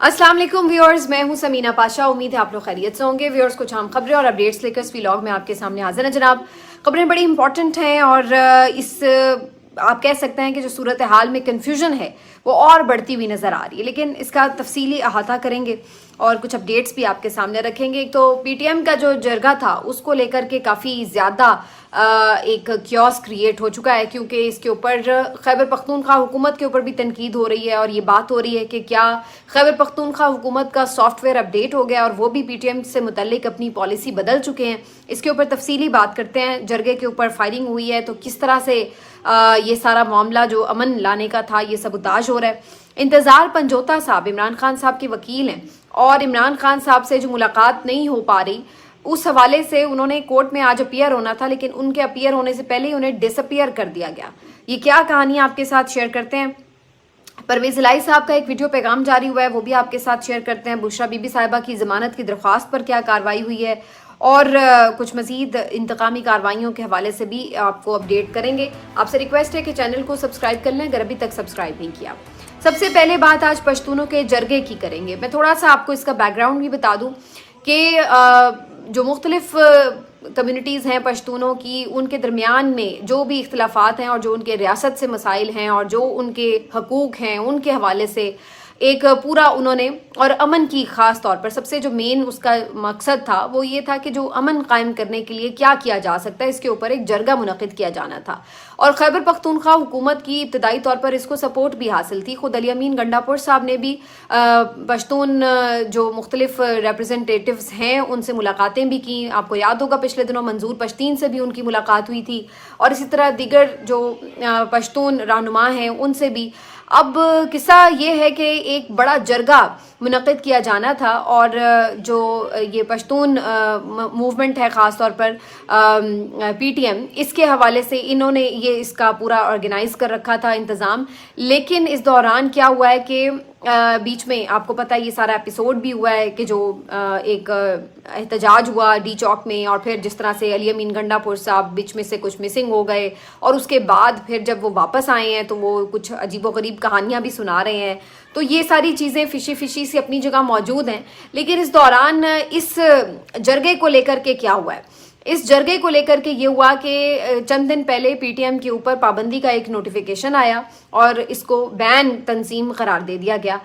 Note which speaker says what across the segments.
Speaker 1: अस्सलाम वालेकुम व्यूअर्स, मैं हूं समीना पाशा। उम्मीद है आप लोग खैरियत से होंगे। व्यूअर्स, कुछ अहम खबरें और अपडेट्स लेकर इस व्लॉग में आपके सामने हाजिर हैं जनाब। खबरें बड़ी इंपॉर्टेंट हैं और आप कह सकते हैं कि जो सूरत हाल में कन्फ्यूजन है वो और बढ़ती हुई नज़र आ रही है, लेकिन इसका तफसीली अहाता करेंगे और कुछ अपडेट्स भी आपके सामने रखेंगे। एक तो पीटीएम का जो जरगा था उसको लेकर के काफ़ी ज़्यादा एक क्योस क्रिएट हो चुका है, क्योंकि इसके ऊपर खैबर पख्तूनख्वा हुकूमत के ऊपर भी तनकीद हो रही है और ये बात हो रही है कि क्या खैबर पख्तूनख्वा हुकूमत का सॉफ्टवेयर अपडेट हो गया और वो भी पीटीएम से मुतल्लिक अपनी पॉलिसी बदल चुके हैं। इसके ऊपर तफसीली बात करते हैं। जरगे के ऊपर फायरिंग हुई है तो किस तरह से ये सारा मामला जो अमन लाने का था ये सबूताज हो रहा है। इंतज़ार पंजोता साहब इमरान खान साहब के वकील हैं और इमरान खान साहब से जो मुलाकात नहीं हो पा रही उस हवाले से उन्होंने कोर्ट में आज अपीयर होना था, लेकिन उनके अपीयर होने से पहले ही उन्हें डिसअपीयर कर दिया गया। ये क्या कहानी आपके साथ शेयर करते हैं। परवेज इलाही साहब का एक वीडियो पैगाम जारी हुआ है, वो भी आपके साथ शेयर करते हैं। बुशरा बीबी साहिबा की ज़मानत की दरख्वास्त पर क्या कार्रवाई हुई है और कुछ मजीद इंतकामी कार्रवाइयों के हवाले से भी आपको अपडेट करेंगे। आपसे रिक्वेस्ट है कि चैनल को सब्सक्राइब कर लें अगर अभी तक सब्सक्राइब नहीं किया। सबसे पहले बात आज पश्तूनों के जरगे की करेंगे। मैं थोड़ा सा आपको इसका बैकग्राउंड भी बता दूं कि जो मुख्तलिफ कम्युनिटीज़ हैं पश्तूनों की, उनके दरमियान में जो भी इख्तलाफात हैं और जो उनके रियासत से मसाइल हैं और जो उनके हकूक़ हैं उनके हवाले से एक पूरा उन्होंने, और अमन की ख़ास तौर पर सबसे जो मेन उसका मकसद था वो ये था कि जो अमन कायम करने के लिए क्या किया जा सकता है इसके ऊपर एक जरगा मुनक़िद किया जाना था। और खैबर पख्तूनख्वा हुकूमत की इब्तदाई तौर पर इसको सपोर्ट भी हासिल थी। खुद अली अमीन गंडापुर साहब ने भी पश्तून जो मुख्तलिफ रिप्रेजेंटेटिव्स हैं उनसे मुलाकातें भी की। आपको याद होगा पिछले दिनों मंजूर पश्तीन से भी उनकी मुलाकात हुई थी और इसी तरह दीगर जो पश्तून रहनुमा हैं उनसे भी। अब किस्सा ये है कि एक बड़ा जरगा मुनक़िद किया जाना था और जो ये पश्तून मूवमेंट है ख़ास तौर पर पीटीएम, इसके हवाले से इन्होंने ये इसका पूरा ऑर्गेनाइज़ कर रखा था इंतज़ाम। लेकिन इस दौरान क्या हुआ है कि बीच में आपको पता है ये सारा एपिसोड भी हुआ है कि जो एक एहतजाज हुआ डी चौक में और फिर जिस तरह से अली अमीन गंडापुर साहब बीच में से कुछ मिसिंग हो गए और उसके बाद फिर जब वो वापस आए हैं तो वो कुछ अजीबोगरीब कहानियाँ भी सुना रहे हैं। तो ये सारी चीज़ें फिशी फिशी सी अपनी जगह मौजूद हैं। लेकिन इस दौरान इस जरगे को लेकर के क्या हुआ है, इस जरगे को लेकर के ये हुआ कि चंद दिन पहले पीटीएम के ऊपर पाबंदी का एक नोटिफिकेशन आया और इसको बैन तंजीम करार दे दिया गया।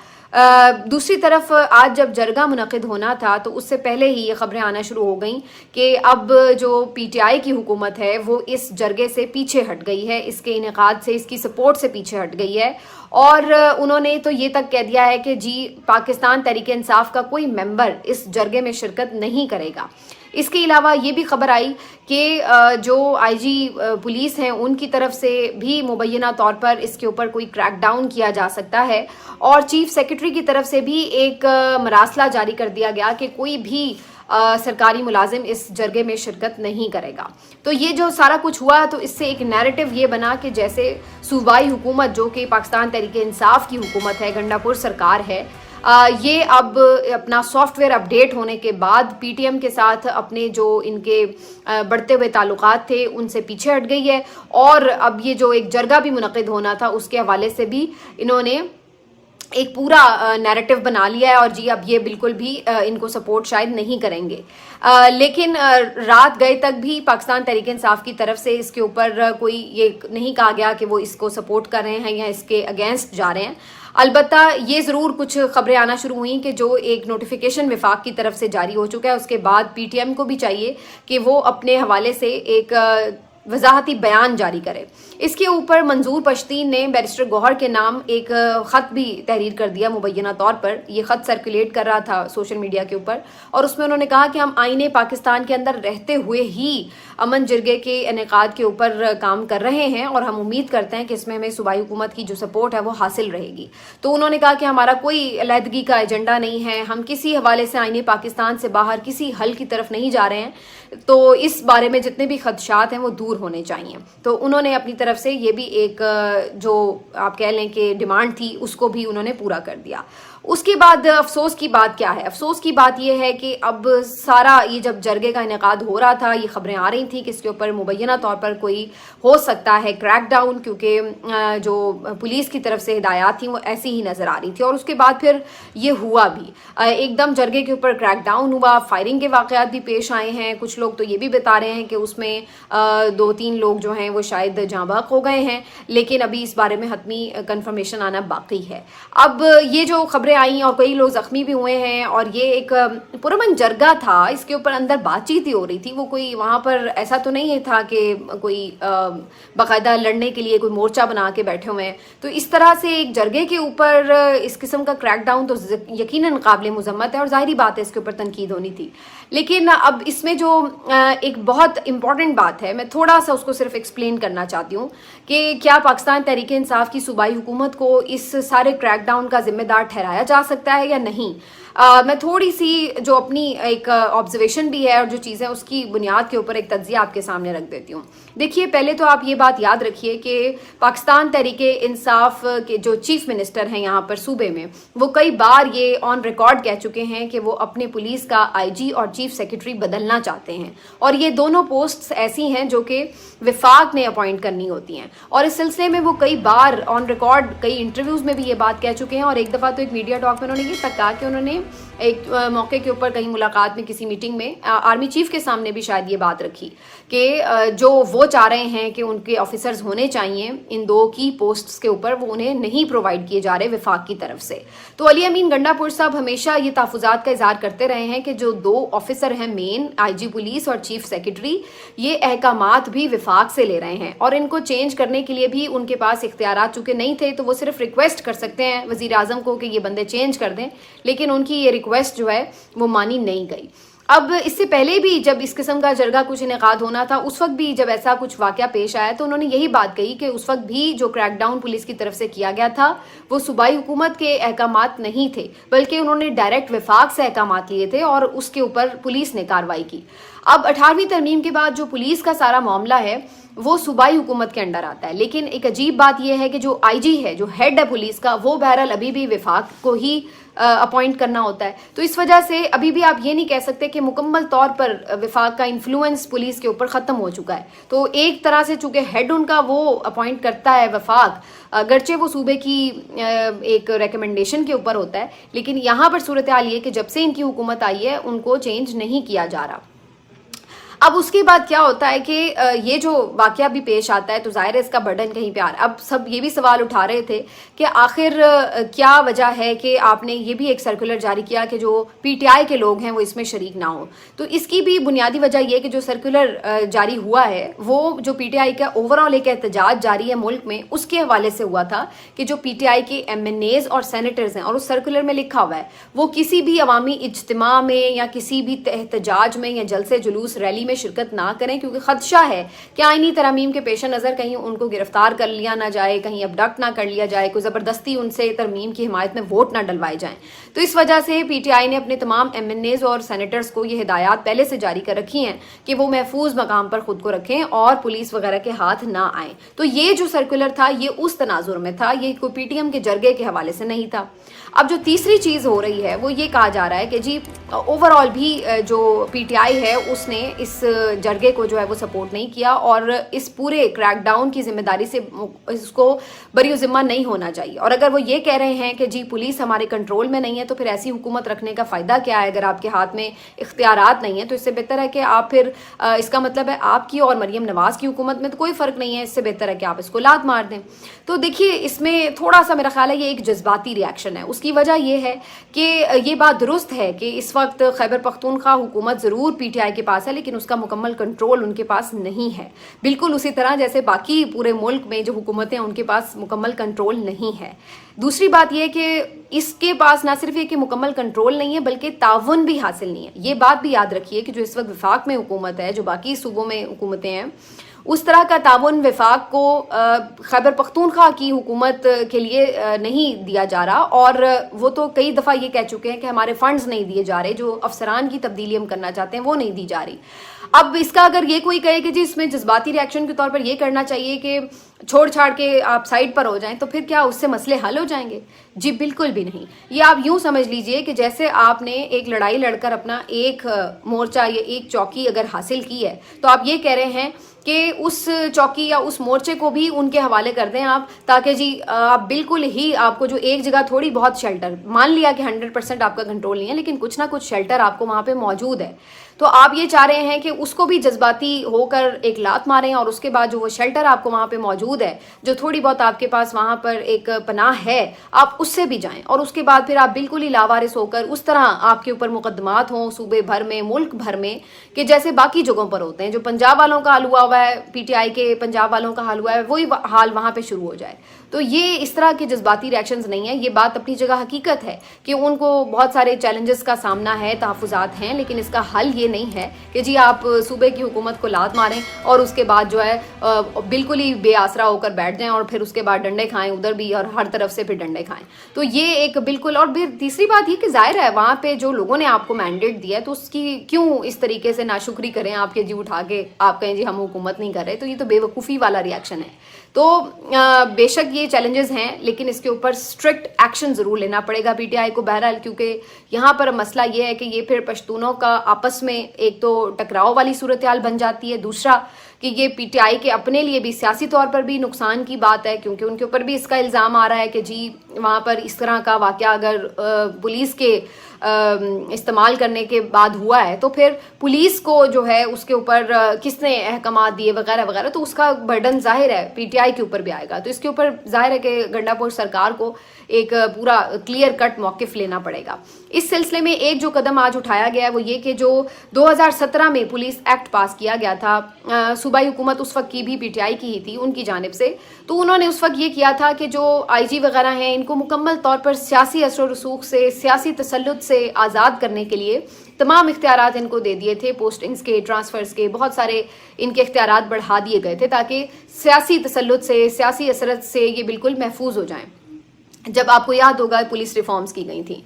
Speaker 1: दूसरी तरफ आज जब जरगा मुनक़िद होना था तो उससे पहले ही ये खबरें आना शुरू हो गई कि अब जो पीटीआई की हुकूमत है वो इस जरगे से पीछे हट गई है, इसके इनेकाद से, इसकी सपोर्ट से पीछे हट गई है। और उन्होंने तो ये तक कह दिया है कि जी पाकिस्तान तहरीक इंसाफ का कोई मेंबर इस जरगे में शिरकत नहीं करेगा। इसके अलावा ये भी खबर आई कि जो आईजी पुलिस हैं उनकी तरफ से भी मुबैना तौर पर इसके ऊपर कोई क्रैकडाउन किया जा सकता है और चीफ सेक्रेटरी की तरफ से भी एक मरासला जारी कर दिया गया कि कोई भी सरकारी मुलाजिम इस जरगे में शिरकत नहीं करेगा। तो ये जो सारा कुछ हुआ तो इससे एक नैरेटिव ये बना कि जैसे सूबाई हुकूमत जो कि पाकिस्तान तहरीक इंसाफ की हुकूमत है, गंडापुर सरकार है, ये अब अपना सॉफ्टवेयर अपडेट होने के बाद पीटीएम के साथ अपने जो इनके बढ़ते हुए ताल्लुकात थे उनसे पीछे हट गई है और अब ये जो एक जरगा भी मुनक़िद होना था उसके हवाले से भी इन्होंने एक पूरा नैरेटिव बना लिया है और जी अब ये बिल्कुल भी इनको सपोर्ट शायद नहीं करेंगे। लेकिन रात गए तक भी पाकिस्तान तहरीक इंसाफ की तरफ से इसके ऊपर कोई ये नहीं कहा गया कि वो इसको सपोर्ट कर रहे हैं या इसके अगेंस्ट जा रहे हैं। अलबत्ता ये ज़रूर कुछ खबरें आना शुरू हुई कि जो एक नोटिफिकेशन विफाक की तरफ से जारी हो चुका है उसके बाद पीटीएम को भी चाहिए कि वो अपने हवाले से एक वजाहती बयान जारी करे। इसके ऊपर मंजूर पश्तीन ने बैरिस्टर गौहर के नाम एक ख़त भी तहरीर कर दिया मुबैना तौर पर। ये ख़त सर्कुलेट कर रहा था सोशल मीडिया के ऊपर और उसमें उन्होंने कहा कि हम आईने पाकिस्तान के अंदर रहते हुए ही अमन जरगे के इनेकाद के ऊपर काम कर रहे हैं और हम उम्मीद करते हैं कि इसमें हमें सूबाई हुकूमत की जो सपोर्ट है वो हासिल रहेगी। तो उन्होंने कहा कि हमारा कोई अलहदगी का एजेंडा नहीं है, हम किसी हवाले से आईने पाकिस्तान से बाहर किसी हल की तरफ नहीं जा रहे हैं, तो इस बारे में जितने भी खदशात हैं वो दूर होने चाहिए। तो उन्होंने अपनी तरफ से ये भी एक जो आप कह लें कि डिमांड थी उसको भी उन्होंने पूरा कर दिया। उसके बाद अफसोस की बात क्या है? अफसोस की बात यह है कि अब सारा ये जब जरगे का इनेकाद हो रहा था, ये खबरें आ रही थी कि इसके ऊपर मुबैना तौर पर कोई हो सकता है क्रैकडाउन, क्योंकि जो पुलिस की तरफ से हिदायत थी वो ऐसी ही नज़र आ रही थी। और उसके बाद फिर ये हुआ भी, एकदम जरगे के ऊपर क्रैकडाउन हुआ, फायरिंग के वाक़यात भी पेश आए हैं। कुछ लोग तो ये भी बता रहे हैं कि उसमें 2-3 लोग जो हैं वो शायद जाँ बहक हो गए हैं, लेकिन अभी इस बारे में हतमी कंफर्मेशन आना बाकी है। अब ये जो खबरें आई और कई लोग ज़ख्मी भी हुए हैं, और ये एक पुरअमन जरगा था, इसके ऊपर अंदर बातचीत ही हो रही थी। वो कोई वहाँ पर ऐसा तो नहीं था कि कोई बाकायदा लड़ने के लिए कोई मोर्चा बना के बैठे हुए हैं। तो इस तरह से एक जरगे के ऊपर इस किस्म का क्रैकडाउन तो यकीनन काबिल मुज़म्मत है, और ज़ाहिरी बात है इसके ऊपर तनकीद होनी थी। लेकिन अब इसमें जो एक बहुत इंपॉर्टेंट बात है, मैं थोड़ा सा उसको सिर्फ एक्सप्लेन करना चाहती हूँ कि क्या पाकिस्तान तहरीक इंसाफ की सूबाई हुकूमत को इस सारे क्रैकडाउन का जिम्मेदार ठहराया जा सकता है या नहीं। मैं थोड़ी सी जो अपनी एक ऑब्जर्वेशन भी है और जो चीज़ें उसकी बुनियाद के ऊपर एक तज्जिया आपके सामने रख देती हूँ। देखिए, पहले तो आप ये बात याद रखिए कि पाकिस्तान तहरीक इंसाफ के जो चीफ मिनिस्टर हैं यहाँ पर सूबे में, वो कई बार ये ऑन रिकॉर्ड कह चुके हैं कि वो अपने पुलिस का आईजी और चीफ सेक्रेटरी बदलना चाहते हैं, और ये दोनों पोस्ट्स ऐसी हैं जो कि विफाक ने अपॉइंट करनी होती हैं। और इस सिलसिले में वो कई बार ऑन रिकॉर्ड कई इंटरव्यूज़ में भी ये बात कह चुके हैं, और एक दफ़ा तो एक मीडिया टॉक में उन्होंने ये तक कहा कि उन्होंने एक मौके के ऊपर कहीं मुलाकात में किसी मीटिंग में आर्मी चीफ के सामने भी शायद ये बात रखी कि जो वो चाह रहे हैं कि उनके ऑफिसर्स होने चाहिए इन 2 की पोस्ट्स के ऊपर, वो उन्हें नहीं प्रोवाइड किए जा रहे विफाक की तरफ से। तो अली अमीन गंडापुर साहब हमेशा ये तहफ़्फ़ुज़ात का इज़हार करते रहे हैं कि जो 2 ऑफिसर हैं मेन, आईजी पुलिस और चीफ सेक्रेटरी, ये अहकामात भी विफाक से ले रहे हैं, और इनको चेंज करने के लिए भी उनके पास इख्तियारात चूँकि नहीं थे, तो वो सिर्फ रिक्वेस्ट कर सकते हैं वज़ीर आज़म को कि ये बंदे चेंज कर दें, लेकिन उनकी ये रिक्वेस्ट जो है वो मानी नहीं गई। अब इससे पहले भी जब इस किस्म का जरगा कुछ इनेकाद होना था, उस वक्त भी जब ऐसा कुछ वाकया पेश आया तो उन्होंने यही बात कही कि उस वक्त भी जो क्रैकडाउन पुलिस की तरफ से किया गया था वो सूबाई हुकूमत के अहकामात नहीं थे, बल्कि उन्होंने डायरेक्ट विफाक से अहकामात लिए थे और उसके ऊपर पुलिस ने कार्रवाई की। अब 18वीं तरमीम के बाद जो पुलिस का सारा मामला है वो सूबाई हुकूमत के अंडर आता है, लेकिन एक अजीब बात यह है कि जो आईजी है, जो हेड है पुलिस का, वो बहरहाल अभी भी विफाक को ही अपॉइंट करना होता है। तो इस वजह से अभी भी आप ये नहीं कह सकते कि मुकम्मल तौर पर विफाक का इन्फ्लुएंस पुलिस के ऊपर ख़त्म हो चुका है। तो एक तरह से चूँकि हेड उनका वो अपॉइंट करता है विफाक, अगरचे वो सूबे की एक रिकमेंडेशन के ऊपर होता है, लेकिन यहाँ पर सूरत हाल ये कि जब से इनकी हुकूमत आई है उनको चेंज नहीं किया जा रहा। अब उसके बाद क्या होता है कि ये जो वाकया भी पेश आता है तो ज़ाहिर है इसका बर्डन कहीं पे आ रहा है। अब सब ये भी सवाल उठा रहे थे कि आखिर क्या वजह है कि आपने ये भी एक सर्कुलर जारी किया कि जो पीटीआई के लोग हैं वो इसमें शरीक ना हो। तो इसकी भी बुनियादी वजह ये कि जो सर्कुलर जारी हुआ है वो जो पीटीआई का ओवरऑल एक एहतजाज जारी है मुल्क में, उसके हवाले से हुआ था कि जो पीटीआई के एमएनएज और सेनेटर्स हैं, और उस सर्कुलर में लिखा हुआ है वो किसी भी अवामी इज्तिमा में या किसी भी एहतजाज में या जलसे जुलूस रैली में शिरकत ना करें, क्योंकि खदशा है कि आईनी तरमीम के पेश नज़र कहीं उनको गिरफ्तार कर लिया ना जाए, कहीं अबडक्ट ना कर लिया जाए, कोई ज़बरदस्ती उनसे तरमीम की हिमायत में वोट ना डलवाए जाएं। तो इस वजह से पीटीआई ने अपने तमाम एमएनएज और सेनेटर्स को ये हिदायत पहले से जारी कर रखी हैं कि वो महफूज मकाम पर खुद को रखें और पुलिस वगैरह के हाथ ना आए। तो ये जो सर्कुलर था ये उस तनाजुर में था, ये कोई पीटीएम के जरगे के हवाले से नहीं था। अब जो तीसरी चीज़ हो रही है वो ये कहा जा रहा है कि जी ओवरऑल भी जो पीटीआई है उसने इस जरगे को जो है वो सपोर्ट नहीं किया, और इस पूरे क्रैकडाउन की जिम्मेदारी से इसको बरी ज़िम्मा नहीं होना चाहिए। और अगर वो ये कह रहे हैं कि जी पुलिस हमारे कंट्रोल में नहीं है, तो फिर ऐसी हुकूमत रखने का फ़ायदा क्या है? अगर आपके हाथ में इख्तियारात नहीं है तो इससे बेहतर है कि आप फिर इसका मतलब है आपकी और मरीम नवाज़ की हुकूमत में तो कोई फ़र्क नहीं है, इससे बेहतर है कि आप इसको लात मार दें। तो देखिए इसमें थोड़ा सा मेरा ख्याल है ये एक जज्बाती रिएक्शन है। उसकी वजह यह है कि ये बात दुरुस्त है कि इस वक्त खैबर पख्तूनख्वा हुकूमत ज़रूर पीटीआई के पास है, लेकिन उसका मुकम्मल कंट्रोल उनके पास नहीं है, बिल्कुल उसी तरह जैसे बाकी पूरे मुल्क में जो हुकूमतें उनके पास मुकम्मल कंट्रोल नहीं है। दूसरी बात यह कि इसके पास ना सिर्फ ये कि मुकम्मल कंट्रोल नहीं है बल्कि ताउन भी हासिल नहीं है। ये बात भी याद रखिए कि जो इस वक्त वफाक में हुकूमत है, जो बाकी सूबों में हुकूमतें हैं, उस तरह का ताउन वफाक को खैबर पख्तूनख्वा की हुकूमत के लिए नहीं दिया जा रहा, और वो तो कई दफ़ा ये कह चुके हैं कि हमारे फंड्स नहीं दिए जा रहे, जो अफसरान की तब्दीली हम करना चाहते हैं वो नहीं दी जा रही। अब इसका अगर ये कोई कहे कि जी इसमें जज्बाती रिएक्शन के तौर पर ये करना चाहिए कि چھوڑ چھاڑ کے آپ سائڈ پر ہو جائیں تو پھر کیا اس سے مسئلے حل ہو جائیں گے؟ جی بالکل بھی نہیں. یہ آپ یوں سمجھ لیجئے کہ جیسے آپ نے ایک لڑائی لڑ کر اپنا ایک مورچہ یا ایک چوکی اگر حاصل کی ہے تو آپ یہ کہہ رہے ہیں کہ اس چوکی یا اس مورچے کو بھی ان کے حوالے کر دیں آپ, تاکہ جی آپ بالکل ہی آپ کو جو ایک جگہ تھوڑی بہت شیلٹر, مان لیا کہ 100% آپ کا کنٹرول نہیں ہے لیکن کچھ نہ کچھ شیلٹر آپ کو وہاں پہ موجود ہے, تو آپ یہ چاہ رہے ہیں کہ اس کو بھی جذباتی ہو کر ایک لات ماریں اور اس کے بعد جو وہ شیلٹر آپ کو وہاں پہ موجود ہے, جو تھوڑی بہت آپ کے پاس وہاں پر ایک پناہ ہے, آپ اس سے بھی جائیں اور اس کے بعد پھر آپ بالکل ہی لاوارث ہو کر اس طرح آپ کے اوپر مقدمات ہوں صوبے بھر میں, ملک بھر میں, کہ جیسے باقی جگہوں پر ہوتے ہیں. جو پنجاب والوں کا حال ہوا ہوا ہے, پی ٹی آئی کے پنجاب والوں کا حال ہوا ہے, وہی حال وہاں پہ شروع ہو جائے. تو یہ اس طرح کے جذباتی ریاکشنز نہیں ہیں. یہ بات اپنی جگہ حقیقت ہے کہ ان کو بہت سارے چیلنجز کا سامنا ہے, تحفظات ہیں, لیکن اس کا حل یہ نہیں ہے کہ جی آپ صوبے کی حکومت کو لات ماریں اور اس کے بعد جو ہے بالکل ہی بے آسرا ہو کر بیٹھ جائیں اور پھر اس کے بعد ڈنڈے کھائیں ادھر بھی اور ہر طرف سے پھر ڈنڈے کھائیں. تو یہ ایک بالکل, اور پھر تیسری بات یہ کہ ظاہر ہے وہاں پہ جو لوگوں نے آپ کو مینڈیٹ دیا ہے تو اس کی کیوں اس طریقے سے ناشکری کریں آپ کے, جی اٹھا کے آپ کہیں جی ہم حکومت نہیں کر رہے, تو یہ تو بے وقوفی والا ریاکشن ہے. تو بے شک یہ چیلنجز ہیں لیکن اس کے اوپر اسٹرکٹ ایکشن ضرور لینا پڑے گا پی ٹی آئی کو بہرحال, کیونکہ یہاں پر مسئلہ یہ ہے کہ یہ پھر پشتونوں کا آپس میں ایک تو ٹکراؤ والی صورتحال بن جاتی ہے, دوسرا کہ یہ پی ٹی آئی کے اپنے لیے بھی سیاسی طور پر بھی نقصان کی بات ہے, کیونکہ ان کے اوپر بھی اس کا الزام آ رہا ہے کہ جی وہاں پر اس طرح کا واقعہ اگر پولیس کے استعمال کرنے کے بعد ہوا ہے تو پھر پولیس کو جو ہے اس کے اوپر کس نے احکامات دیے وغیرہ وغیرہ, تو اس کا برڈن ظاہر ہے پی ٹی آئی کے اوپر بھی آئے گا. تو اس کے اوپر ظاہر ہے کہ گنڈا پور سرکار کو ایک پورا کلیئر کٹ موقف لینا پڑے گا. اس سلسلے میں ایک جو قدم آج اٹھایا گیا ہے وہ یہ کہ جو 2017 میں پولیس ایکٹ پاس کیا گیا تھا, صوبائی حکومت اس وقت کی بھی پی ٹی آئی کی ہی تھی, ان کی جانب سے, تو انہوں نے اس وقت یہ کیا تھا کہ جو آئی جی وغیرہ ہیں ان کو مکمل طور پر سیاسی اثر و رسوخ سے, سیاسی تسلط سے آزاد کرنے کے لیے تمام اختیارات ان کو دے دیے تھے, پوسٹنگز کے, ٹرانسفرز کے, بہت سارے ان کے اختیارات بڑھا دیے گئے تھے تاکہ سیاسی تسلط سے, سیاسی اثرت سے یہ بالکل محفوظ ہو جائیں. جب آپ کو یاد ہوگا پولیس ریفارمز کی گئی تھیں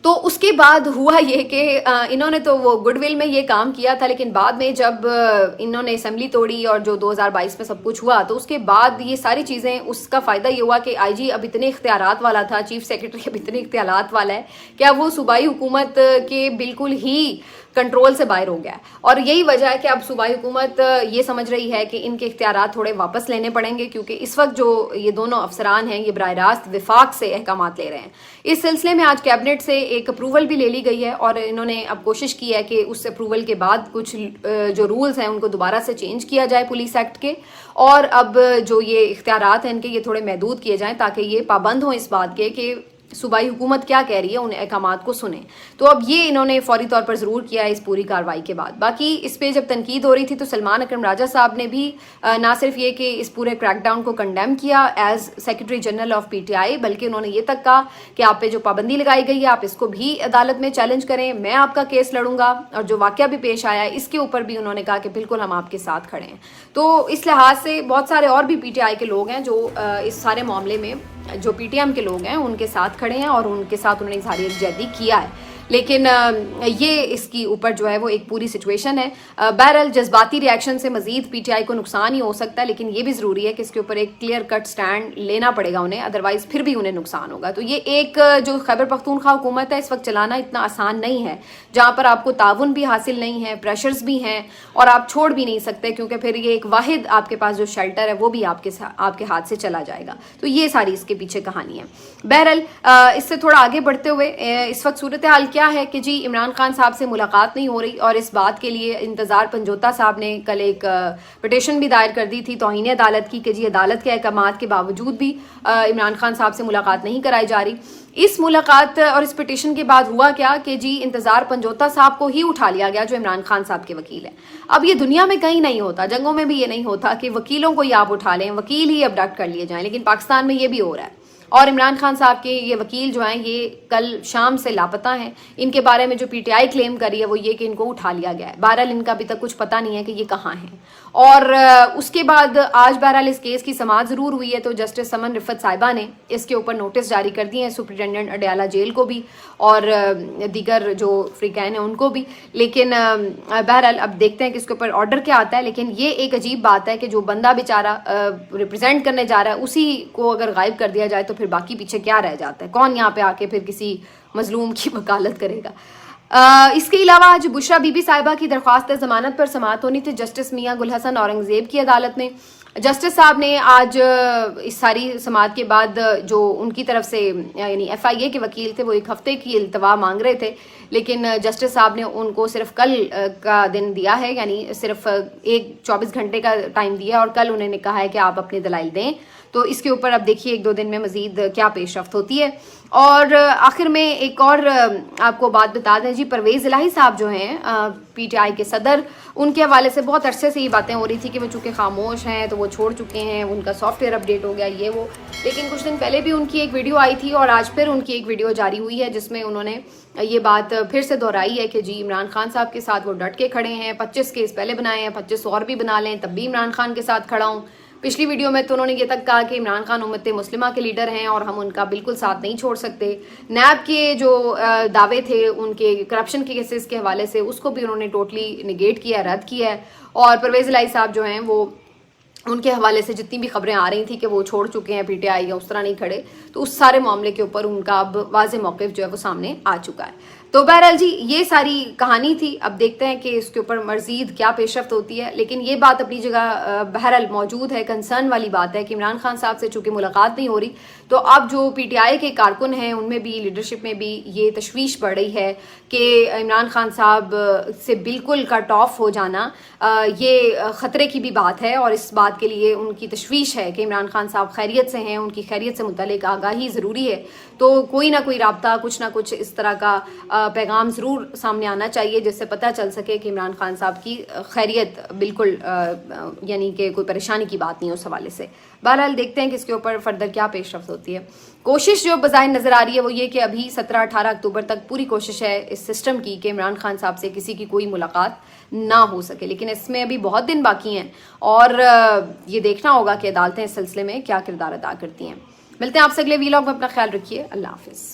Speaker 1: تو اس کے بعد ہوا یہ کہ انہوں نے تو وہ گڈ ول میں یہ کام کیا تھا, لیکن بعد میں جب انہوں نے اسمبلی توڑی اور جو 2022 میں سب کچھ ہوا تو اس کے بعد یہ ساری چیزیں, اس کا فائدہ یہ ہوا کہ آئی جی اب اتنے اختیارات والا تھا, چیف سیکرٹری اب اتنے اختیارات والا ہے کہ اب وہ صوبائی حکومت کے بالکل ہی کنٹرول سے باہر ہو گیا ہے. اور یہی وجہ ہے کہ اب صوبائی حکومت یہ سمجھ رہی ہے کہ ان کے اختیارات تھوڑے واپس لینے پڑیں گے, کیونکہ اس وقت جو یہ دونوں افسران ہیں یہ براہ راست وفاق سے احکامات لے رہے ہیں. اس سلسلے میں آج کیبنٹ سے ایک اپروول بھی لے لی گئی ہے اور انہوں نے اب کوشش کی ہے کہ اس اپروول کے بعد کچھ جو رولز ہیں ان کو دوبارہ سے چینج کیا جائے پولیس ایکٹ کے, اور اب جو یہ اختیارات ہیں ان کے یہ تھوڑے محدود کیے جائیں تاکہ یہ پابند ہوں اس بات کے کہ صوبائی حکومت کیا کہہ رہی ہے, ان احکامات کو سنیں. تو اب یہ انہوں نے فوری طور پر ضرور کیا ہے اس پوری کارروائی کے بعد. باقی اس پہ جب تنقید ہو رہی تھی تو سلمان اکرم راجہ صاحب نے بھی نہ صرف یہ کہ اس پورے کریک ڈاؤن کو کنڈیم کیا as secretary general of P T I, بلکہ انہوں نے یہ تک کہا کہ آپ پہ جو پابندی لگائی گئی ہے آپ اس کو بھی عدالت میں چیلنج کریں, میں آپ کا کیس لڑوں گا. اور جو واقعہ بھی پیش آیا ہے اس کے اوپر بھی انہوں نے کہا کہ بالکل ہم آپ کے ساتھ کھڑے ہیں. تو اس لحاظ سے بہت سارے اور بھی پی ٹی آئی کے لوگ ہیں جو اس سارے معاملے میں, جو پی ٹی ایم کے لوگ ہیں ان کے ساتھ کھڑے ہیں اور ان کے ساتھ انہوں نے اظہار یکجہتی کیا ہے. لیکن یہ اس کی اوپر جو ہے وہ ایک پوری سچویشن ہے. بہرحال جذباتی ریاکشن سے مزید پی ٹی آئی کو نقصان ہی ہو سکتا ہے, لیکن یہ بھی ضروری ہے کہ اس کے اوپر ایک کلیئر کٹ سٹینڈ لینا پڑے گا انہیں, ادروائز پھر بھی انہیں نقصان ہوگا. تو یہ ایک جو خیبر پختونخوا حکومت ہے اس وقت چلانا اتنا آسان نہیں ہے, جہاں پر آپ کو تعاون بھی حاصل نہیں ہے, پریشرز بھی ہیں اور آپ چھوڑ بھی نہیں سکتے, کیونکہ پھر یہ ایک واحد آپ کے پاس جو شیلٹر ہے وہ بھی آپ کے ہاتھ سے چلا جائے گا. تو یہ ساری اس کے پیچھے کہانی ہے. بہرحال اس سے تھوڑا آگے بڑھتے ہوئے اس وقت صورتحال کیا ہے کہ جی عمران خان صاحب سے ملاقات نہیں ہو رہی, اور اس بات کے لیے انتظار پنجوتا صاحب نے کل ایک پٹیشن بھی دائر کر دی تھی توہین عدالت کی کہ جی عدالت کے احکامات کے باوجود بھی عمران خان صاحب سے ملاقات نہیں کرائی جا رہی. اس ملاقات اور اس پٹیشن کے بعد ہوا کیا کہ جی انتظار پنجوتا صاحب کو ہی اٹھا لیا گیا جو عمران خان صاحب کے وکیل ہیں. اب یہ دنیا میں کہیں نہیں ہوتا, جنگوں میں بھی یہ نہیں ہوتا کہ وکیلوں کو ہی آپ اٹھا لیں, وکیل ہی ابڈکٹ کر لیے جائیں, لیکن پاکستان میں یہ بھی ہو رہا ہے. اور عمران خان صاحب کے یہ وکیل جو ہیں یہ کل شام سے لاپتہ ہیں. ان کے بارے میں جو پی ٹی آئی کلیم کری ہے وہ یہ کہ ان کو اٹھا لیا گیا ہے. بہرحال ان کا ابھی تک کچھ پتہ نہیں ہے کہ یہ کہاں ہیں. اور اس کے بعد آج بہرحال اس کیس کی سماعت ضرور ہوئی ہے، تو جسٹس سمن رفت صاحبہ نے اس کے اوپر نوٹس جاری کر دیے ہیں سپرنٹینڈنٹ اڈیالہ جیل کو بھی اور دیگر جو فریقین ہیں ان کو بھی. لیکن بہرحال اب دیکھتے ہیں کہ اس کے اوپر آرڈر کیا آتا ہے. لیکن یہ ایک عجیب بات ہے کہ جو بندہ بیچارہ ریپرزینٹ کرنے جا رہا ہے اسی کو اگر غائب کر دیا جائے تو پھر باقی پیچھے کیا رہ جاتا ہے؟ کون یہاں پہ آ کے پھر کسی مظلوم کی وکالت کرے گا؟ اس کے علاوہ آج بشرا بی بی صاحبہ کی درخواست ضمانت پر سماعت ہونی تھی جسٹس میاں گل حسن اورنگزیب کی عدالت میں. جسٹس صاحب نے آج اس ساری سماعت کے بعد جو ان کی طرف سے یعنی ایف آئی اے کے وکیل تھے وہ 1 ہفتے کی التوا مانگ رہے تھے، لیکن جسٹس صاحب نے ان کو صرف کل کا دن دیا ہے، یعنی صرف 24 گھنٹے کا ٹائم دیا اور کل انہوں نے کہا ہے کہ آپ اپنے دلائل دیں. تو اس کے اوپر اب دیکھیے 1-2 دن میں مزید کیا پیش رفت ہوتی ہے. اور آخر میں ایک اور آپ کو بات بتا دیں جی، پرویز الہی صاحب جو ہیں پی ٹی آئی کے صدر، ان کے حوالے سے بہت عرصے سے یہ باتیں ہو رہی تھی کہ وہ چونکہ خاموش ہیں تو وہ چھوڑ چکے ہیں، ان کا سافٹ ویئر اپڈیٹ ہو گیا یہ وہ. لیکن کچھ دن پہلے بھی ان کی ایک ویڈیو آئی تھی اور آج پھر ان کی ایک ویڈیو جاری ہوئی ہے جس میں انہوں نے یہ بات پھر سے دہرائی ہے کہ جی عمران خان صاحب کے ساتھ وہ ڈٹ کے کھڑے ہیں. 25 کیس پہلے بنائے ہیں، 25 اور بھی بنا لیں تب بھی عمران خان کے ساتھ کھڑا ہوں. پچھلی ویڈیو میں تو انہوں نے یہ تک کہا کہ عمران خان امت مسلمہ کے لیڈر ہیں اور ہم ان کا بالکل ساتھ نہیں چھوڑ سکتے. نیب کے جو دعوے تھے ان کے کرپشن کے کیسز کے حوالے سے اس کو بھی انہوں نے ٹوٹلی نگیٹ کیا، رد کیا ہے. اور پرویز الہی صاحب جو ہیں وہ ان کے حوالے سے جتنی بھی خبریں آ رہی تھیں کہ وہ چھوڑ چکے ہیں پی ٹی آئی یا اس طرح نہیں کھڑے، تو اس سارے معاملے کے اوپر ان کا اب واضح موقف جو ہے وہ سامنے آ چکا ہے. تو بہرحال جی یہ ساری کہانی تھی. اب دیکھتے ہیں کہ اس کے اوپر مزید کیا پیش رفت ہوتی ہے. لیکن یہ بات اپنی جگہ بہرحال موجود ہے، کنسرن والی بات ہے کہ عمران خان صاحب سے چونکہ ملاقات نہیں ہو رہی تو اب جو پی ٹی آئی کے کارکن ہیں ان میں بھی لیڈرشپ میں بھی یہ تشویش بڑھ رہی ہے کہ عمران خان صاحب سے بالکل کٹ آف ہو جانا یہ خطرے کی بھی بات ہے. اور اس بات کے لیے ان کی تشویش ہے کہ عمران خان صاحب خیریت سے ہیں، ان کی خیریت سے متعلق آگاہی ضروری ہے. تو کوئی نہ کوئی رابطہ کچھ نہ کچھ اس طرح کا پیغام ضرور سامنے آنا چاہیے جس سے پتہ چل سکے کہ عمران خان صاحب کی خیریت بالکل یعنی کہ کوئی پریشانی کی بات نہیں اس حوالے سے. بہرحال دیکھتے ہیں کہ اس کے اوپر فردر کیا پیش رفت ہوتی ہے. کوشش جو بظاہر نظر آ رہی ہے وہ یہ کہ ابھی 17-18 اکتوبر تک پوری کوشش ہے اس سسٹم کی کہ عمران خان صاحب سے کسی کی کوئی ملاقات نہ ہو سکے. لیکن اس میں ابھی بہت دن باقی ہیں اور یہ دیکھنا ہوگا کہ عدالتیں اس سلسلے میں کیا کردار ادا کرتی ہیں. ملتے ہیں آپ سے اگلے ویلاگ میں. اپنا خیال رکھیے. اللہ حافظ.